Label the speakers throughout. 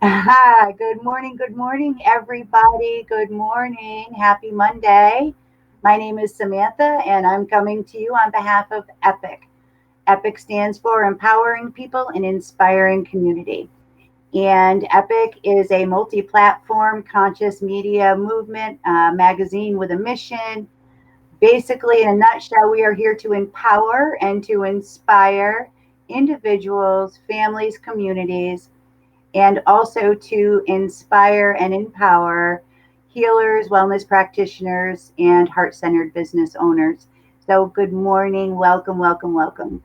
Speaker 1: Hi, good morning, everybody. Good morning. Happy Monday. My name is Samantha, and I'm coming to you on behalf of EPIC. EPIC stands for Empowering People and Inspiring Community. And EPIC is a multi platform conscious media movement magazine with a mission. Basically, in a nutshell, we are here to empower and to inspire individuals, families, communities, and also to inspire and empower healers, wellness practitioners, and heart centered business owners. So, good morning, welcome, welcome, welcome.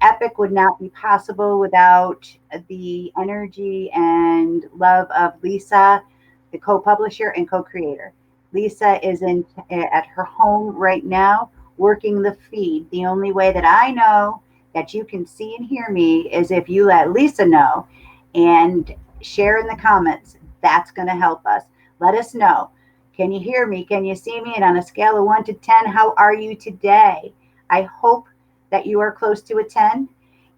Speaker 1: Epic would not be possible without the energy and love of Lisa, the co publisher and co creator. Lisa is at her home right now working the feed. The only way that I know that you can see and hear me is if you let Lisa know and share in the comments. That's going to help us. Let us know. Can you hear me? Can you see me? And on a scale of 1 to 10, how are you today? I hope that you are close to a 10.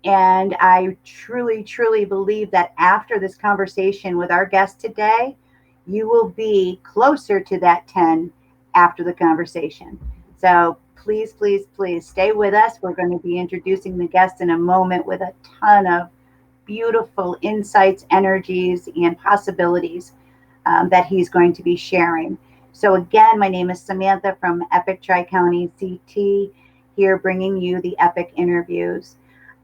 Speaker 1: And I truly, truly believe that after this conversation with our guest today, you will be closer to that 10 after the conversation. So please, please, please stay with us. We're going to be introducing the guest in a moment with a ton of beautiful insights, energies, and possibilities that he's going to be sharing. So, again, my name is Samantha from Epic Tri County CT, here bringing you the Epic interviews.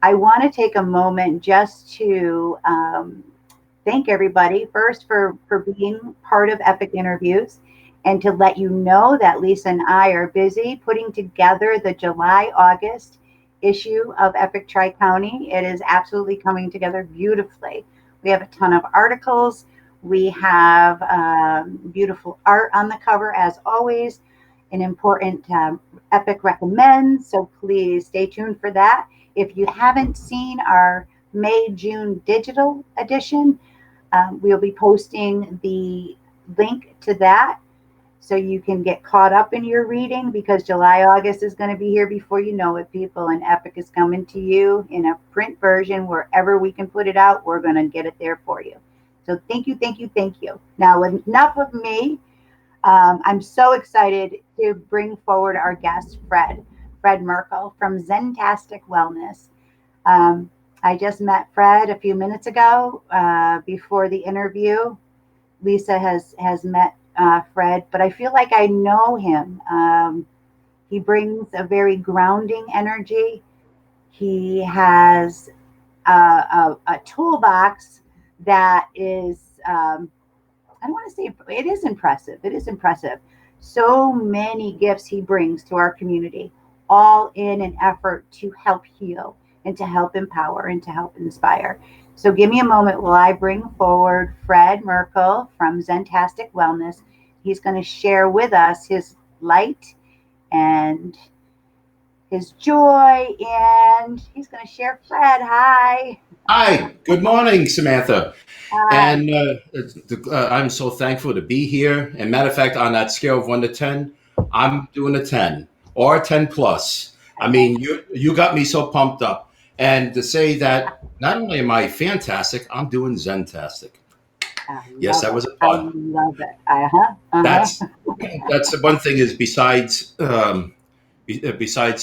Speaker 1: I want to take a moment just to thank everybody first for being part of Epic Interviews and to let you know that Lisa and I are busy putting together the July August issue of Epic Tri County. It is absolutely coming together beautifully. We have a ton of articles. We have beautiful art on the cover, as always, an important Epic recommends. So please stay tuned for that. If you haven't seen our May June digital edition, we'll be posting the link to that so you can get caught up in your reading because July, August is going to be here before you know it, people. And Epic is coming to you in a print version wherever we can put it out. We're going to get it there for you. So thank you, thank you, thank you. Now, enough of me. I'm so excited to bring forward our guest, Fred Maerkle from Zentastic Wellness. Um, I just met Fred a few minutes ago before the interview. Lisa has met Fred, but I feel like I know him. He brings a very grounding energy. He has a toolbox that is, I don't want to say it is impressive. It is impressive. So many gifts he brings to our community, all in an effort to help heal and to help empower and to help inspire. So give me a moment while I bring forward Fred Maerkle from Zentastic Wellness. He's going to share with us his light and his joy, and he's going to share. Fred, hi.
Speaker 2: Hi, good morning, Samantha.
Speaker 1: Hi.
Speaker 2: And I'm so thankful to be here. And matter of fact, on that scale of 1 to 10, I'm doing a 10 or a 10 plus. I
Speaker 1: Okay.
Speaker 2: mean, you got me so pumped up. And to say that not only am I fantastic, I'm doing zentastic.
Speaker 1: I
Speaker 2: Yes,
Speaker 1: love
Speaker 2: that
Speaker 1: it.
Speaker 2: was a
Speaker 1: I
Speaker 2: pun.
Speaker 1: love it. Uh huh. Uh
Speaker 2: That's
Speaker 1: huh.
Speaker 2: that's the one thing is besides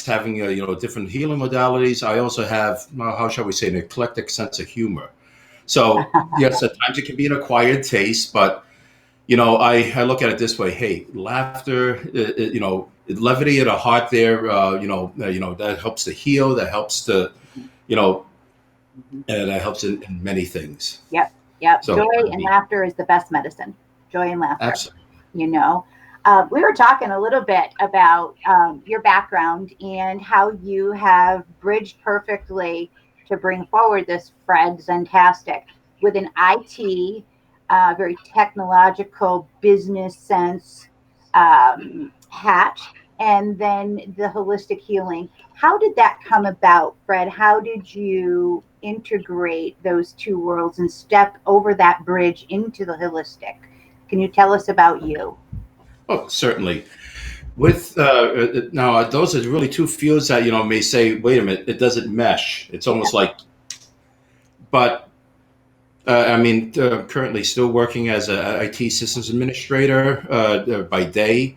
Speaker 2: having different healing modalities, I also have how shall we say an eclectic sense of humor. So yes, at times it can be an acquired taste, but I look at it this way: hey, laughter, levity at a heart. There, that helps to heal. That helps to, you know, and that helps in many things.
Speaker 1: Yep. Yep.
Speaker 2: So
Speaker 1: Joy
Speaker 2: I
Speaker 1: and
Speaker 2: mean,
Speaker 1: laughter is the best medicine. Joy and laughter.
Speaker 2: absolutely.
Speaker 1: You know, we were talking a little bit about your background and how you have bridged perfectly to bring forward this Fred Zentastic with an IT, very technological business sense hat, and then the holistic healing. How did that come about, Fred? How did you integrate those two worlds and step over that bridge into the holistic? Can you tell us about you?
Speaker 2: Oh, certainly. With now, those are really two fields that may say, wait a minute, it doesn't mesh. It's
Speaker 1: Yeah.
Speaker 2: almost like, but Currently still working as a IT systems administrator by day.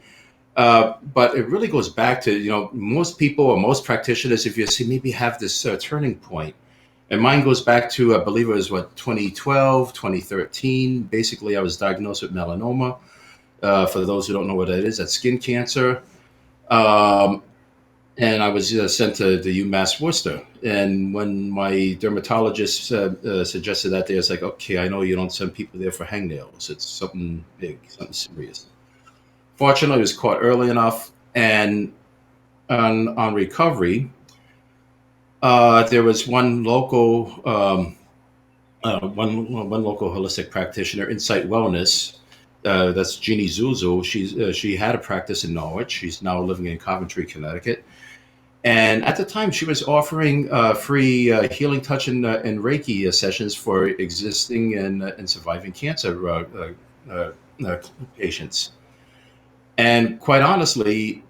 Speaker 2: But it really goes back to, most people or most practitioners, if you see, maybe have this turning point. And mine goes back to, I believe it was 2012, 2013. Basically, I was diagnosed with melanoma. For those who don't know what that is, that's skin cancer. Um, and I was sent to the UMass Worcester. And when my dermatologist suggested that, day, I was like, okay, I know you don't send people there for hangnails. It's something big, something serious. Fortunately, it was caught early enough, and on recovery, there was one local holistic practitioner, Insight Wellness. That's Jeannie Zuzu. She had a practice in Norwich. She's now living in Coventry, Connecticut. And at the time, she was offering free healing touch and Reiki sessions for existing and surviving cancer uh, uh, patients. And quite honestly,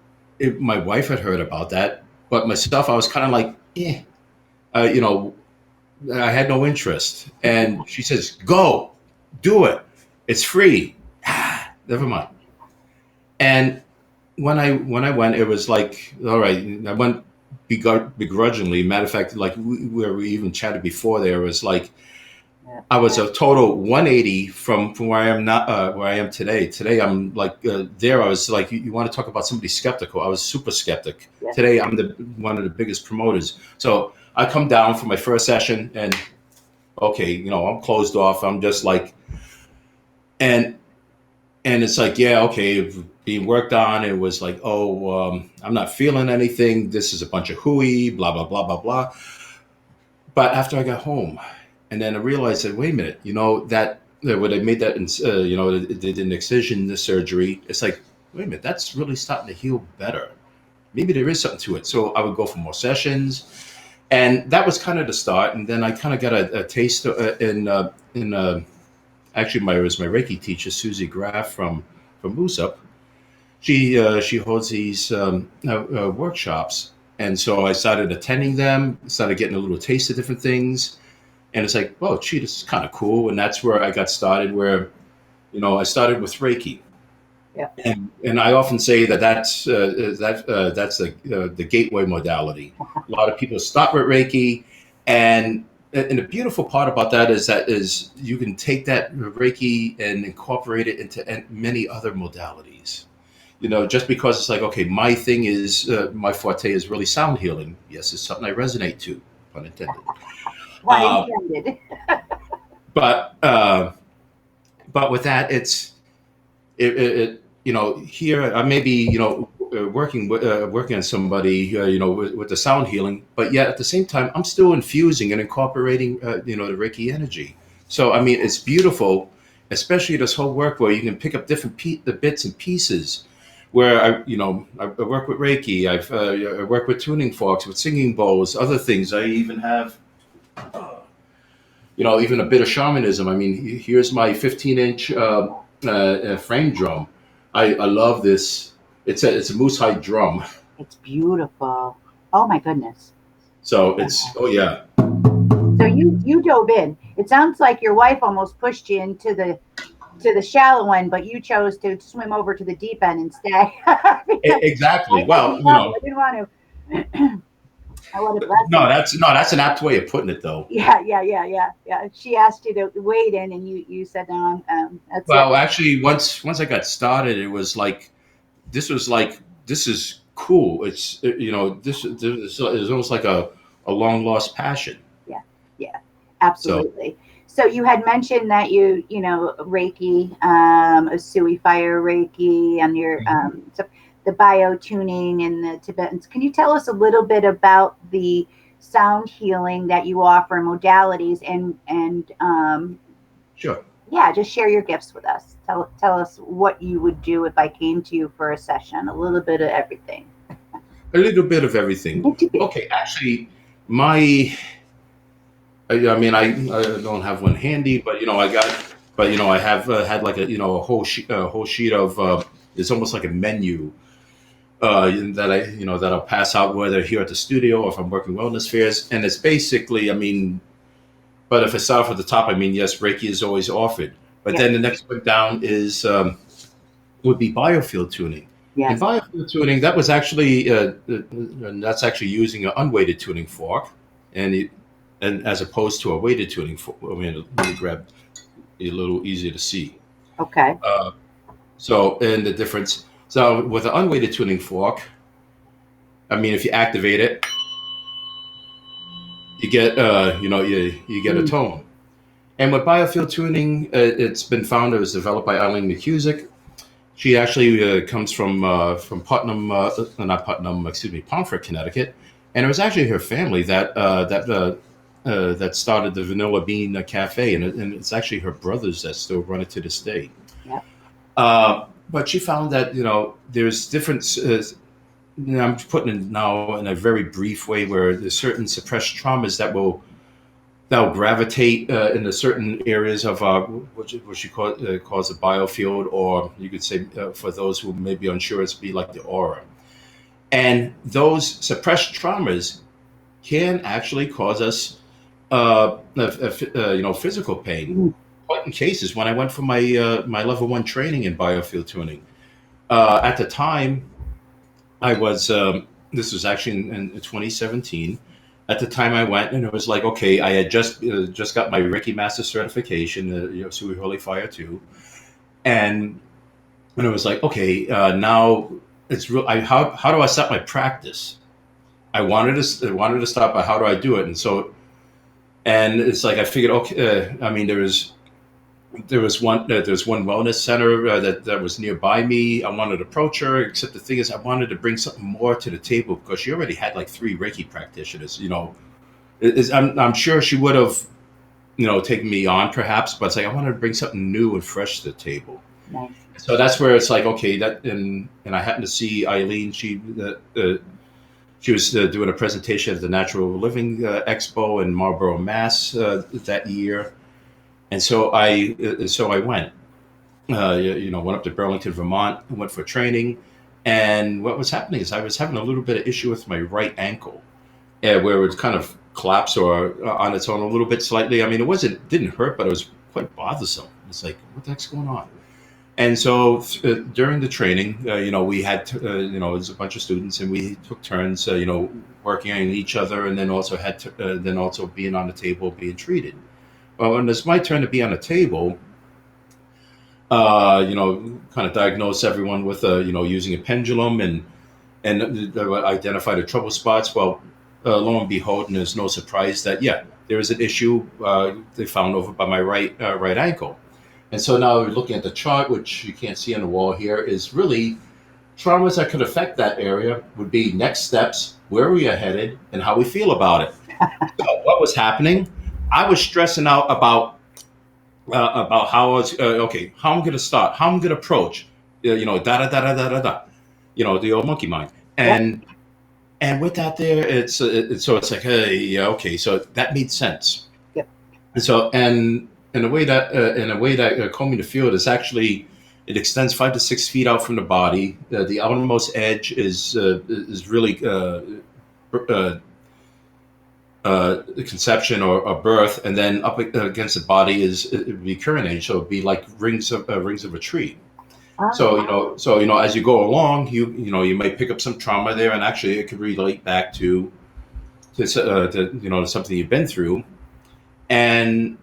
Speaker 2: my wife had heard about that, but myself, I was kind of like, eh, uh, you know, I had no interest. And she says, "Go, do it. It's free." Never mind. And when I went, it was like, all right. I went begrudgingly. Matter of fact, like where we even chatted before, there was like
Speaker 1: Yeah.
Speaker 2: I was a total 180 from where I am not where I am today. Today I'm like there. I was like, you want to talk about somebody skeptical? I was super skeptic.
Speaker 1: Yeah.
Speaker 2: Today I'm the one of the biggest promoters. So I come down for my first session, and okay, I'm closed off. I'm just like, and it's like, yeah, okay, being worked on. It was like, oh, I'm not feeling anything. This is a bunch of hooey, blah blah blah blah blah. But after I got home, and then I realized that, wait a minute, that when they made that, they did an excision, the surgery. It's like, wait a minute, that's really starting to heal better. Maybe there is something to it. So I would go for more sessions, and that was kind of the start. And then I kind of got a taste in actually my it was my Reiki teacher, Susie Graff from Moosup. She holds these workshops, and so I started attending them, started getting a little taste of different things, and it's like, oh, gee, this is kind of cool. And that's where I got started. Where I started with Reiki,
Speaker 1: Yeah.
Speaker 2: and I often say that's the gateway modality. A lot of people start with Reiki, and the beautiful part about that is you can take that Reiki and incorporate it into many other modalities. Just because it's like, okay, my thing is my forte is really sound healing. Yes, it's something I resonate to, pun intended.
Speaker 1: Pun
Speaker 2: Uh,
Speaker 1: intended.
Speaker 2: but uh, but with that, here I may be working on somebody with the sound healing, but yet at the same time I'm still infusing and incorporating the Reiki energy. So I mean, it's beautiful, especially this whole work where you can pick up different the bits and pieces. Where I work with Reiki, I work with tuning forks, with singing bowls, other things. I even have even a bit of shamanism. I mean, here's my 15-inch frame drum. I love this. It's a moose hide drum.
Speaker 1: It's beautiful. Oh my goodness.
Speaker 2: So it's, oh yeah.
Speaker 1: So you dove in. It sounds like your wife almost pushed you into the shallow end, but you chose to swim over to the deep end and stay. Because
Speaker 2: Exactly.
Speaker 1: I
Speaker 2: Well,
Speaker 1: didn't know. I didn't want to. I would have
Speaker 2: no,
Speaker 1: lessened.
Speaker 2: that's an apt way of putting it, though.
Speaker 1: Yeah. She asked you to wade in, and you said no. That's it.
Speaker 2: Well, actually, once I got started, it was like this is cool. It's this is almost like a long lost passion.
Speaker 1: Yeah, yeah,
Speaker 2: So
Speaker 1: absolutely. So you had mentioned that Reiki, Usui fire Reiki, and your so the bio tuning and the Tibetans. Can you tell us a little bit about the sound healing that you offer, modalities, and
Speaker 2: sure,
Speaker 1: yeah, just share your gifts with us. Tell us what you would do if I came to you for a session. A little bit of everything.
Speaker 2: a little bit of everything.
Speaker 1: Little bit.
Speaker 2: Okay, actually, my I mean, I don't have one handy, but I have had like a whole sheet of it's almost like a menu that I'll pass out, whether here at the studio or if I'm working wellness fairs, and it's basically, I mean, But if I start off at the top, I mean, yes, Reiki is always offered. But
Speaker 1: Yep.
Speaker 2: then the next one down is would be biofield tuning. And
Speaker 1: Yes.
Speaker 2: biofield tuning, that was actually and that's actually using an unweighted tuning fork, and and as opposed to a weighted tuning fork. I mean, let me grab a little easier to see.
Speaker 1: Okay.
Speaker 2: Uh, so, and the difference. So, with an unweighted tuning fork, I mean, if you activate it, you get you get a
Speaker 1: Mm.
Speaker 2: tone. And with biofield tuning, it's been found it was developed by Eileen McCusick. She actually comes from Putnam, not Putnam, excuse me, Pomfret, Connecticut, and it was actually her family that started the Vanilla Bean Cafe, and it's actually her brothers that still run it to this day.
Speaker 1: Yep.
Speaker 2: But she found that there's different. I'm putting it now in a very brief way where there's certain suppressed traumas that will gravitate into certain areas of what she calls the biofield, or you could say for those who may be unsure, it's be like the aura. And those suppressed traumas can actually cause us, physical pain.
Speaker 1: Mm.
Speaker 2: Quite in cases when I went for my level one training in biofield tuning. At the time, I was. This was actually in 2017. At the time I went, and it was like, okay, I had just got my Reiki Master certification, Sui Holy Fire 2, and it was like, okay, now it's real. How do I set my practice? I wanted to start, but how do I do it? And it's like I figured, okay, I mean, there's one wellness center that was nearby me. I wanted to approach her, except the thing is, I wanted to bring something more to the table because she already had like three Reiki practitioners. I'm sure she would have taken me on perhaps, but it's like I wanted to bring something new and fresh to the table.
Speaker 1: Nice.
Speaker 2: So that's where it's like, okay, that and I happened to see Eileen. She was doing a presentation at the Natural Living Expo in Marlborough, Mass. That year, and so I went. Went up to Burlington, Vermont, and went for training. And what was happening is I was having a little bit of issue with my right ankle, where it would kind of collapse or on its own a little bit slightly. I mean, didn't hurt, but it was quite bothersome. It's like, what the heck's going on? And so during the training, we had, there's a bunch of students, and we took turns, working on each other, and then also then also being on the table, being treated. Well, when it's my turn to be on the table, kind of diagnose everyone with, using a pendulum and identify the trouble spots. Well, lo and behold, and there's no surprise that there is an issue they found over by my right ankle. And so now we're looking at the chart, which you can't see on the wall here, is really traumas that could affect that area would be next steps, where we are headed, and how we feel about it. So what was happening? I was stressing out about how I was okay, how I'm going to start, how I'm going to approach, da da da da da da da, the old monkey mind,
Speaker 1: Yep.
Speaker 2: and with that there, it's like, hey, yeah, okay, so that made sense.
Speaker 1: Yep.
Speaker 2: And so, and in a way that combing the field is actually, it extends 5 to 6 feet out from the body. The outermost edge is really uh, conception or birth, and then up against the body it would be current age, so it'd be like rings of a tree. So
Speaker 1: Ah.
Speaker 2: as you go along, you might pick up some trauma there, and actually it could relate back to something you've been through, and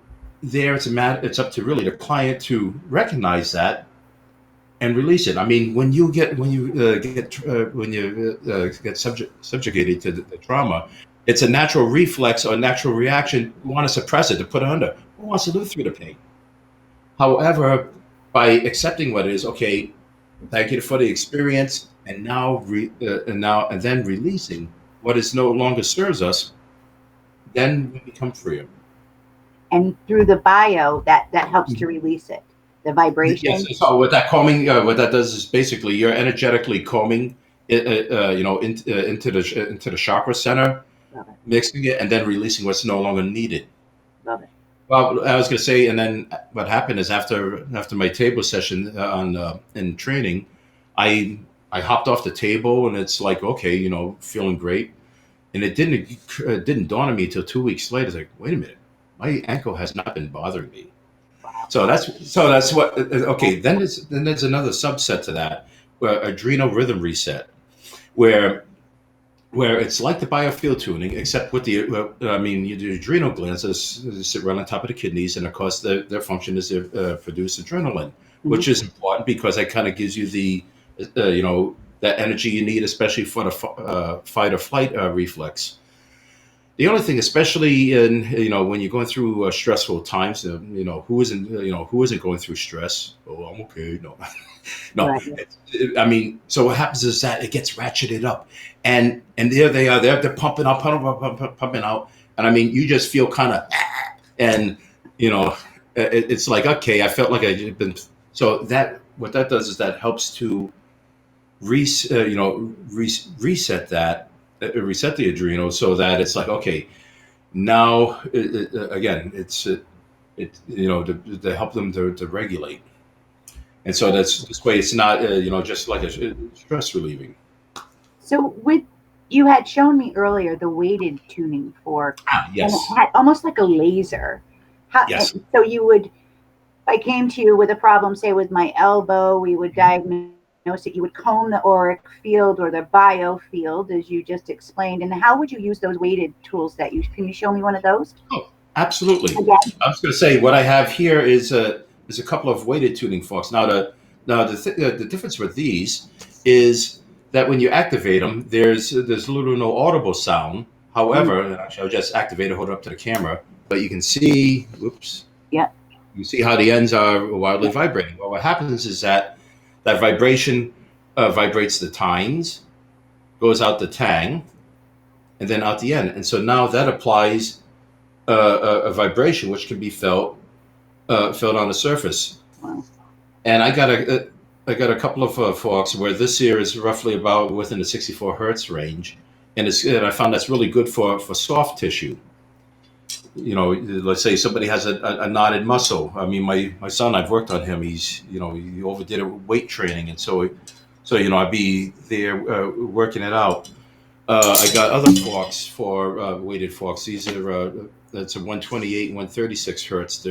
Speaker 2: there it's up to really the client to recognize that and release it. I mean, when you get subjugated to the trauma, it's a natural reflex or a natural reaction. You want to suppress it, to put it under. Who wants to live through the pain? However, by accepting what it is, okay, thank you for the experience, and and then releasing what is no longer serves us, then we become freer.
Speaker 1: And through the bio, that helps to release it. The
Speaker 2: Yes.
Speaker 1: vibration.
Speaker 2: So what what that does is basically you're energetically combing it, into the chakra center,
Speaker 1: Love it.
Speaker 2: mixing it, and then releasing what's no longer needed.
Speaker 1: Love it.
Speaker 2: Well, I was going to say, and then what happened is after my table session in training, I I hopped off the table, and it's like, okay, feeling great, and it didn't dawn on me until 2 weeks later. It's like, wait a minute. my ankle has not been bothering me.
Speaker 1: Wow.
Speaker 2: So that's what. Okay, then there's another subset to that, where adrenal rhythm reset, where where it's like the biofield tuning, except with the, I mean, the adrenal glands sit right on top of the kidneys, and of course, their function is to produce adrenaline,
Speaker 1: Mhm.
Speaker 2: which is important because that kind of gives you the, that energy you need, especially for the fight or flight reflex. The only thing, especially in, when you're going through stressful times, who isn't going through stress? Oh, I'm okay. No, no.
Speaker 1: Right.
Speaker 2: I mean, so what happens is that it gets ratcheted up, and there they are. They're pumping up, pumping out, and I mean, you just feel kind of, and you know, it's like, okay, I felt like I'd been. So that what that does is that helps to reset that, reset the adrenal, so that it's like, okay, now again, it to help them to regulate, and so that's this way. It's not just like a stress relieving.
Speaker 1: So with you had shown me earlier the weighted tuning fork,
Speaker 2: Ah,
Speaker 1: and it
Speaker 2: yes,
Speaker 1: had almost like a laser.
Speaker 2: yes.
Speaker 1: So you would, if I came to you with a problem, say with my elbow, we would
Speaker 2: Mhm.
Speaker 1: diagnose it. You would comb the auric field or the biofield, as you just explained. And how would you use those weighted tools that you can you show me one of those
Speaker 2: Oh, absolutely.
Speaker 1: again?
Speaker 2: I was going to say what I have here is a couple of weighted tuning forks. The difference with these is that when you activate them, there's little to no audible sound.
Speaker 1: Mm,
Speaker 2: However, and actually, I'll just activate it, hold it up to the camera, but you can see, whoops,
Speaker 1: yep,
Speaker 2: you see how the ends are wildly
Speaker 1: yep.
Speaker 2: vibrating. Well, what happens is that that vibration vibrates the tines, goes out the tang, and then out the end. And so now that applies a vibration which can be felt on the surface.
Speaker 1: Wow.
Speaker 2: And I got a couple of forks where this here is roughly about within the 64 hertz range, and I found that's really good for soft tissue. Let's say somebody has a knotted muscle. I mean, my son, I've worked on him. He overdid it with weight training, and so I'd be there working it out. I got other forks for weighted forks. These are that's a 128 and 136 hertz.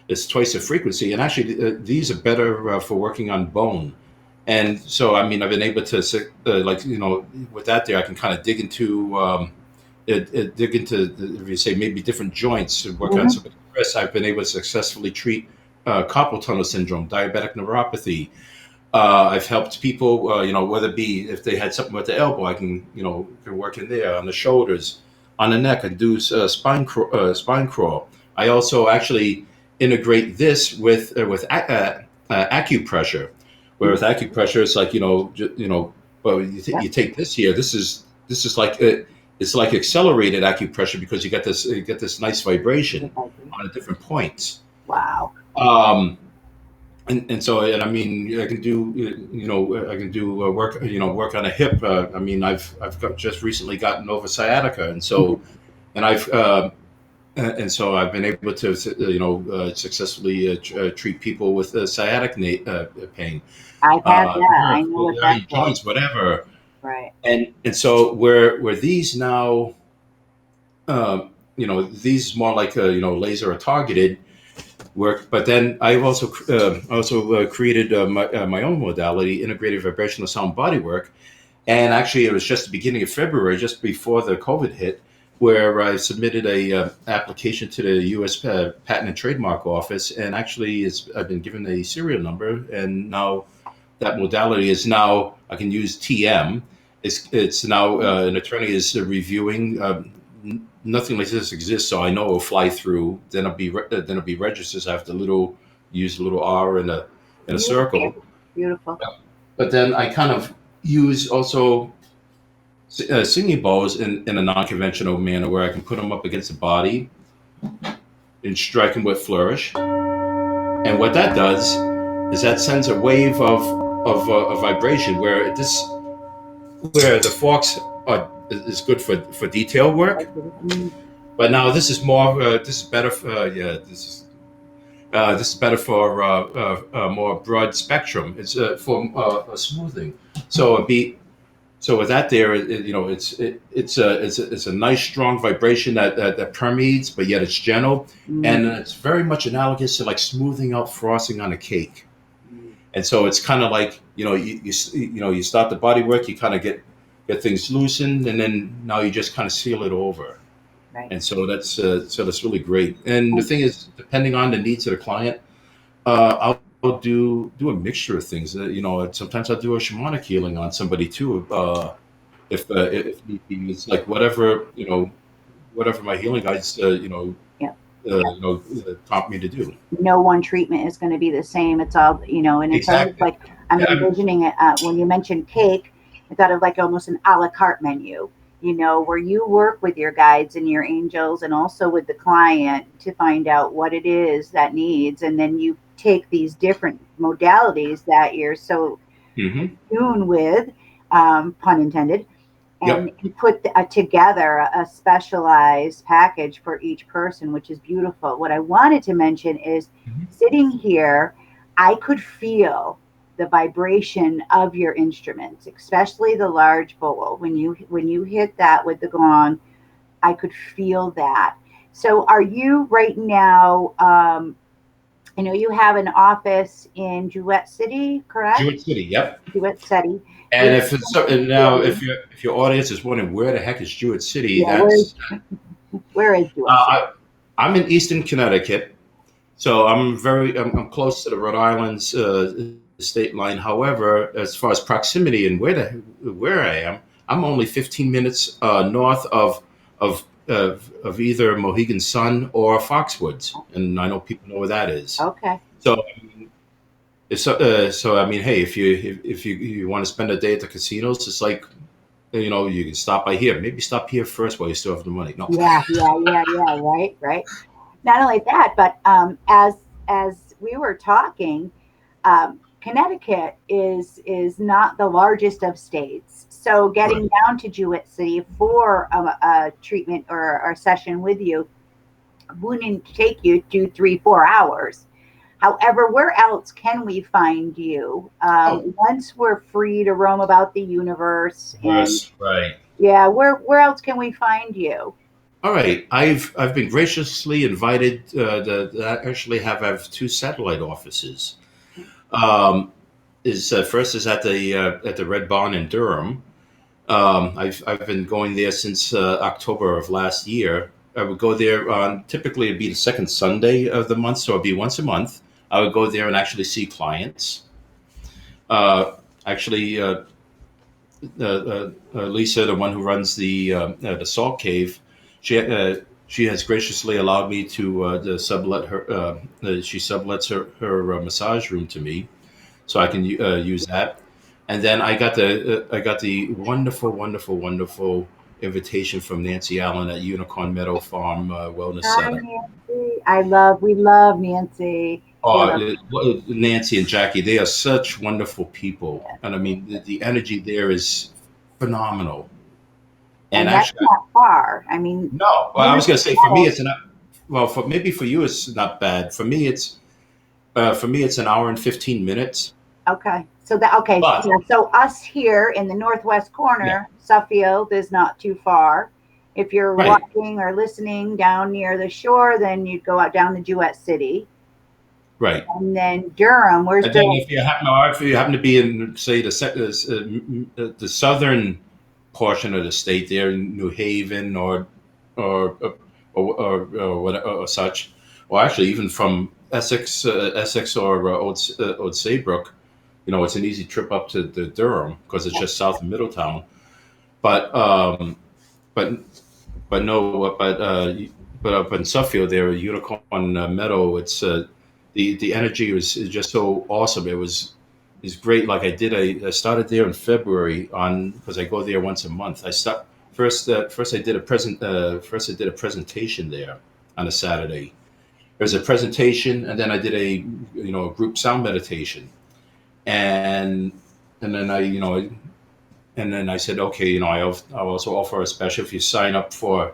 Speaker 2: It's twice the frequency, and actually these are better for working on bone. And so, I mean, I've been able to with that there, I can kind of dig into if you say maybe different joints and work on
Speaker 1: Hmm.
Speaker 2: somebody's wrist. I've been able to successfully treat carpal tunnel syndrome, diabetic neuropathy. I've helped people, whether it be if they had something with the elbow, I can work in there, on the shoulders, on the neck. I do spine crawl. I also actually integrate this with acupressure, where with acupressure it's like well,
Speaker 1: Yep.
Speaker 2: you take this here. This is like it's like accelerated acupressure because you get this nice vibration on the different points.
Speaker 1: Wow.
Speaker 2: Um, and so, and I mean, I can do I can do work on a hip. I mean, just recently gotten over sciatica,
Speaker 1: Mhm.
Speaker 2: and so I've been able to successfully treat people with sciatic pain,
Speaker 1: I've had that. I know
Speaker 2: vertical
Speaker 1: what that's like.
Speaker 2: joints, whatever.
Speaker 1: Right.
Speaker 2: And so where these now, these more like laser or targeted work. But then I've also created my own modality, integrated vibrational sound body work. And actually, it was just the beginning of February, just before the COVID hit, where I submitted a application to the U.S. Patent and Trademark Office, and actually, I've been given a serial number, and now that modality is now I can use TM. It's now an attorney is reviewing. Nothing like this exists, so I know it'll fly through. Then it'll be registered. So I have to use a little R in a
Speaker 1: Beautiful.
Speaker 2: circle.
Speaker 1: Beautiful.
Speaker 2: But then I kind of use also singing bowls in a non-conventional manner, where I can put them up against the body and strike them with flourish. And what that does is that sends a wave of a vibration where the forks is good for detail work.
Speaker 1: Mm.
Speaker 2: But now this is more. This is better. Yeah, this is better for more broad spectrum. It's for smoothing. So it'd be. so with that there, it's a nice strong vibration that permeates, but yet it's gentle,
Speaker 1: Mm,
Speaker 2: and it's very much analogous to like smoothing out frosting on a cake.
Speaker 1: mm,
Speaker 2: And so it's kind of like you start the body work, you kind of get things loosened, and then now you just kind of seal it over.
Speaker 1: right.
Speaker 2: And so that's really great. And the
Speaker 1: And
Speaker 2: thing is, depending on the needs of the client, I'll do a mixture of things. Sometimes I'll do a shamanic healing on somebody too. If need be, it's like whatever my healing guides
Speaker 1: yeah,
Speaker 2: prompt me to do.
Speaker 1: no one treatment is going to be the same. It's all, and it's almost
Speaker 2: Exactly.
Speaker 1: like I'm
Speaker 2: Yeah,
Speaker 1: envisioning it. When you mentioned cake, I thought of like almost an a la carte menu, where you work with your guides and your angels and also with the client to find out what it is that needs. And then you take these different modalities that you're so
Speaker 2: hmm
Speaker 1: in tune with, pun intended, and
Speaker 2: Yep.
Speaker 1: put together a specialized package for each person, which is beautiful. What I wanted to mention is
Speaker 2: Mhm.
Speaker 1: sitting here, I could feel the vibration of your instruments, especially the large bowl. When you hit that with the gong, I could feel that. So, are you right now? I know you have an office in Jewett City, correct?
Speaker 2: Jewett City. Yep.
Speaker 1: Jewett City.
Speaker 2: And
Speaker 1: Which
Speaker 2: if it's so, and now if your audience is wondering where the heck is Jewett City,
Speaker 1: yeah, where
Speaker 2: that's
Speaker 1: where is Jewett City?
Speaker 2: uh, I'm in Eastern Connecticut, so I'm close to the Rhode Island's state line. However, as far as proximity and where I am, I'm only 15 minutes north of either Mohegan Sun or Foxwoods, and I know people know where that is.
Speaker 1: Okay.
Speaker 2: So so I mean, hey, if you want to spend a day at the casinos, it's like you can stop by here. Maybe stop here first while you still have the money. No.
Speaker 1: Yeah, yeah, yeah, yeah. Right, right. Not only that, but as we were talking, Connecticut is not the largest of states. So
Speaker 2: Right.
Speaker 1: getting down to Jewett City for a treatment or a session with you wouldn't take you 2, 3, 4 hours. However, where else can we find you
Speaker 2: Oh,
Speaker 1: once we're free to roam about the universe? And
Speaker 2: yes, right.
Speaker 1: yeah, where else can we find you?
Speaker 2: All right. I've been graciously invited to actually have two satellite offices. Um, is First is at the Red Barn in Durham. I've been going there since October of last year. I would go there on typically it'd be the second Sunday of the month, so it'd be once a month. I would go there and actually see clients. Actually, Lisa, the one who runs the Salt Cave, she has graciously allowed me to sublet her. She sublets her massage room to me, so I can use that. And then I got the wonderful, wonderful, wonderful invitation from Nancy Allen at Unicorn Meadow Farm Wellness
Speaker 1: Hi,
Speaker 2: Center.
Speaker 1: Nancy. We love Nancy. We love
Speaker 2: Nancy and Jackie, they are such wonderful people, and I mean the energy there is phenomenal. And
Speaker 1: and that's
Speaker 2: actually,
Speaker 1: not far. I mean,
Speaker 2: no, well, I was
Speaker 1: moving
Speaker 2: going to
Speaker 1: to
Speaker 2: say for me
Speaker 1: Meadow.
Speaker 2: it's not. Well, for you it's not bad. For me it's an hour and 15 minutes.
Speaker 1: Okay, so that okay.
Speaker 2: But
Speaker 1: Yeah, so us here in the northwest
Speaker 2: yeah,
Speaker 1: corner, Suffield is not too far. If you're
Speaker 2: right,
Speaker 1: watching or listening down near the shore, then you'd go out down to Jewett City,
Speaker 2: right.
Speaker 1: and then Durham. Where's
Speaker 2: And then
Speaker 1: Durham?
Speaker 2: if you happen to be in, say, the southern portion of the state, there in New Haven or or such, or actually even from Essex or Old Saybrook, it's an easy trip up to the Durham because it's just south of Middletown. But but but no, but up in Suffield there, Unicorn Meadow, the energy is just so awesome. It's great. Like I started there in February on because I go there once a month. I start first I did a presentation there on a Saturday. There's a presentation, and then I did a group sound meditation, and and then I said, okay, I'll also offer a special if you sign up for.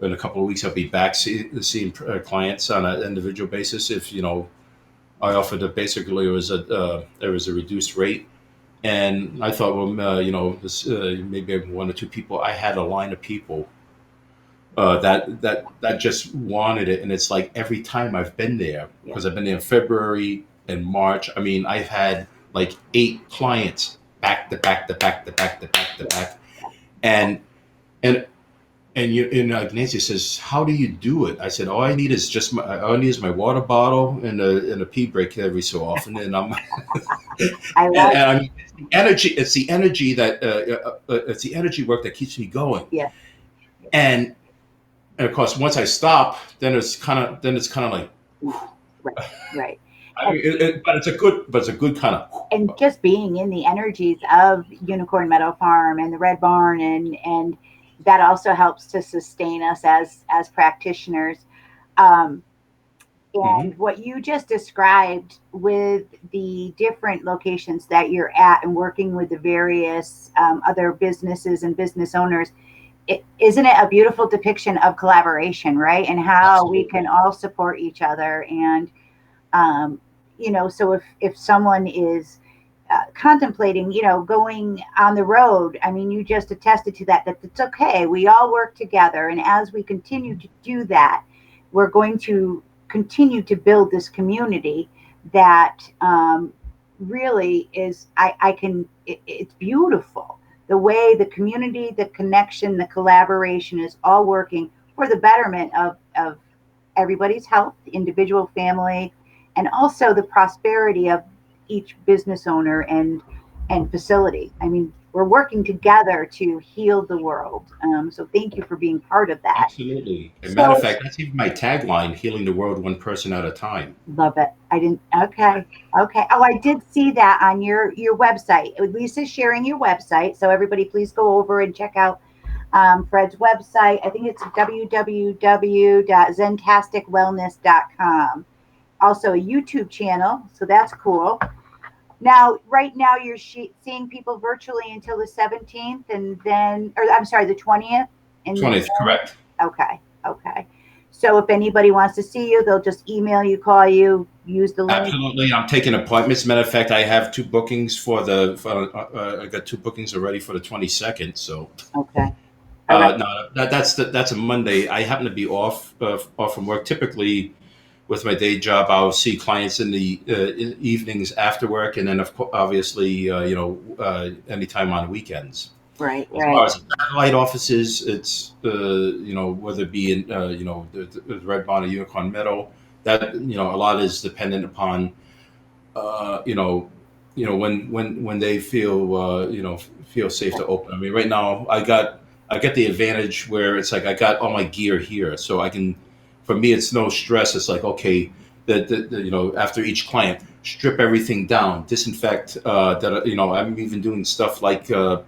Speaker 2: In a couple of weeks, I'll be back seeing clients on an individual basis. If I offered basically it was a reduced rate, And I thought, well, this maybe one or two people. I had a line of people that just wanted it, and it's like every time I've been there,
Speaker 1: Yeah.
Speaker 2: because I've been there in February and March. I mean, I've had like 8 clients back to back to back to back to back to
Speaker 1: Yeah.
Speaker 2: back, and and Nancy says, "How do you do it?" I said, all I need is my water bottle and a pee break every so often, and I'm
Speaker 1: I love.
Speaker 2: and I mean, it's the energy. It's the energy that it's the energy work that keeps me going,
Speaker 1: Yeah.
Speaker 2: and and of course, once I stop, then it's kind of like,
Speaker 1: Right. Right.
Speaker 2: I mean, but it's a good kind
Speaker 1: And
Speaker 2: of.
Speaker 1: just being in the energies of Unicorn Meadow Farm and the Red Barn, and that also helps to sustain us as practitioners. Um,
Speaker 2: Mhm.
Speaker 1: and what you just described with the different locations that you're at and working with the various other businesses and business owners, isn't it a beautiful depiction of collaboration, right? And how we can
Speaker 2: Absolutely.
Speaker 1: all support each other. And um, so if someone is contemplating, going on the road, I mean, you just attested to that it's okay. We all work together, and as we continue to do that, we're going to continue to build this community that really is. I can. It's beautiful the way the community, the connection, the collaboration is all working for the betterment of everybody's health, individual, family, and also the prosperity of each business owner and facility. I mean, we're working together to heal the world. So thank you for being part of that.
Speaker 2: Absolutely. As a matter of
Speaker 1: So
Speaker 2: fact, that's even my tagline: "Healing the world one person at a time."
Speaker 1: love it. I didn't. Okay. Okay. Oh, I did see that on your website. Lisa's sharing your website, so everybody, please go over and check out Fred's website. I think it's www.zentasticwellness.com. Also a YouTube channel, so that's cool. Now, right now, you're seeing people virtually until the 17th, and then, or I'm sorry, the 20th, and then,
Speaker 2: 20th, correct?
Speaker 1: okay, okay. So if anybody wants to see you, they'll just email you, call you, use the link.
Speaker 2: Absolutely. I'm taking appointments. Matter of fact, I have two bookings I got two bookings already for the 22nd. So
Speaker 1: Okay, all right,
Speaker 2: no, that's a Monday. I happen to be off from work. Typically, with my day job, I'll see clients in the evenings after work, and then obviously, anytime on weekends.
Speaker 1: right,
Speaker 2: As far
Speaker 1: right,
Speaker 2: as satellite offices, it's whether it be in the Red Barn or Unicorn Meadow, that a lot is dependent upon uh, you know when they feel safe to open. I mean, right now I get the advantage where it's like I got all my gear here, so I can. For me, it's no stress. It's like, okay, after each client, strip everything down, disinfect. I'm even doing stuff like no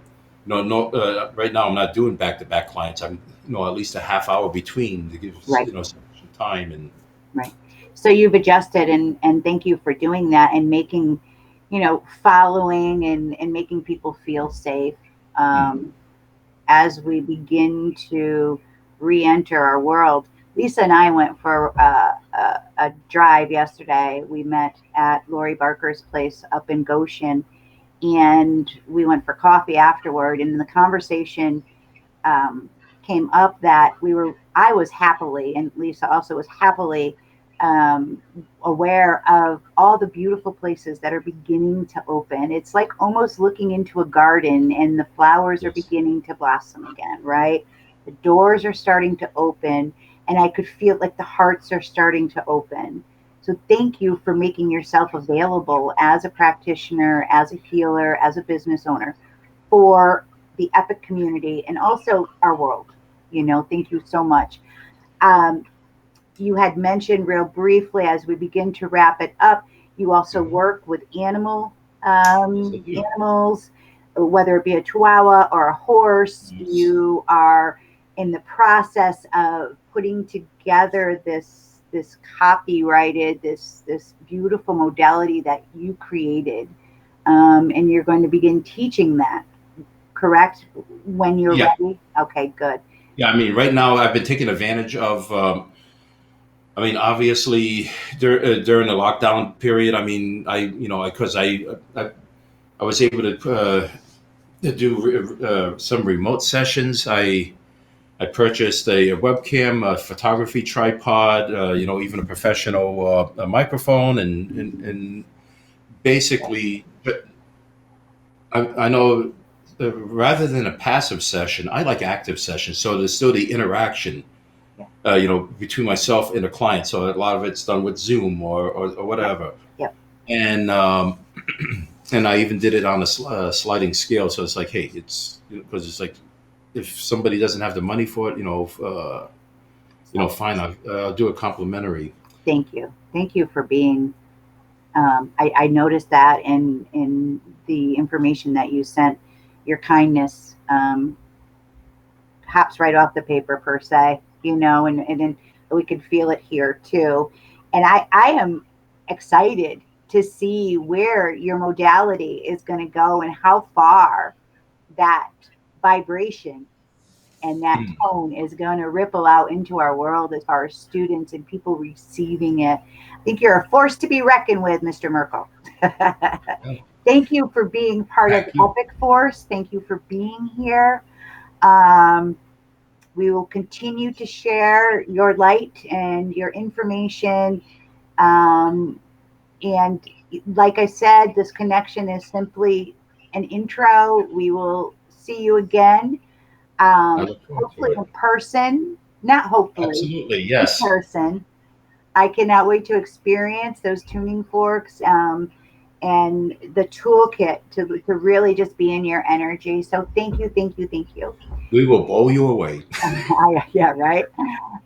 Speaker 2: right now I'm not doing back to back clients. I'm at least a half hour between to give
Speaker 1: right,
Speaker 2: sufficient time. And
Speaker 1: right. So you've adjusted, and thank you for doing that and making, following and making people feel safe.
Speaker 2: Mhm.
Speaker 1: Um, as we begin to re-enter our world. Lisa and I went for a drive yesterday. We met at Lori Barker's place up in Goshen, and we went for coffee afterward. And the conversation um, came up that I was happily, and Lisa also was happily um, aware of all the beautiful places that are beginning to open. It's like almost looking into a garden, and the flowers are
Speaker 2: Yes.
Speaker 1: beginning to blossom again, right? The doors are starting to open, and I could feel like the hearts are starting to open. So thank you for making yourself available as a practitioner, as a healer, as a business owner for the Epic community and also our world. Thank you so much. Um, you had mentioned real briefly as we begin to wrap it up, you also
Speaker 2: Mhm.
Speaker 1: work with
Speaker 2: Yes, I do.
Speaker 1: animals, whether it be a chihuahua or a horse.
Speaker 2: Yes.
Speaker 1: You are in the process of putting together this copyrighted, this beautiful modality that you created, and you're going to begin teaching that, correct? When you're
Speaker 2: Yeah.
Speaker 1: ready? Okay, good.
Speaker 2: Yeah, I mean, right now I've been taking advantage of. I mean, obviously, during the lockdown period, I mean, because I I was able to do some remote sessions. I purchased a webcam, a photography tripod, even a professional microphone, and basically, I know rather than a passive session, I like active sessions. So there's still the interaction,
Speaker 1: Yeah.
Speaker 2: between myself and the client. So a lot of it's done with Zoom or
Speaker 1: Yep.
Speaker 2: whatever,
Speaker 1: Yep.
Speaker 2: and and I even did it on a sliding scale. So it's like, hey, it's because it's like if somebody doesn't have the money for it, fine, I'll do a complimentary.
Speaker 1: Thank you. Thank you for being. I noticed that in the information that you sent, your kindness hops right off the paper per se, and we could feel it here too. And I am excited to see where your modality is going to go and how far that vibration and that
Speaker 2: Hmm.
Speaker 1: tone is going to ripple out into our world as far as students and people receiving it. I think you're a force to be reckoned with, Mr. Maerkle.
Speaker 2: Yeah.
Speaker 1: Thank you for being part of
Speaker 2: Thank you.
Speaker 1: Epic Force. Thank you for being here. Um, we will continue to share your light and your information. Um, and like I said, this connection is simply an intro. We will see you again,
Speaker 2: I look forward to
Speaker 1: hopefully
Speaker 2: it.
Speaker 1: in person, not hopefully,
Speaker 2: Absolutely,
Speaker 1: in
Speaker 2: yes.
Speaker 1: person. I cannot wait to experience those tuning forks and the toolkit to really just be in your energy. So thank you, thank you, thank you.
Speaker 2: We will blow you away.
Speaker 1: Yeah, right.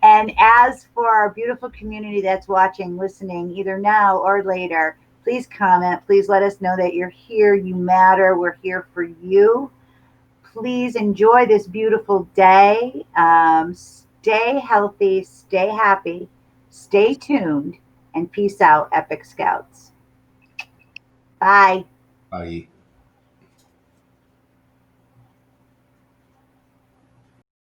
Speaker 1: And as for our beautiful community that's watching, listening, either now or later, please comment. Please let us know that you're here. You matter. We're here for you. Please enjoy this beautiful day. Stay healthy, stay happy, stay tuned, and peace out, Epic Scouts. Bye.
Speaker 2: Bye.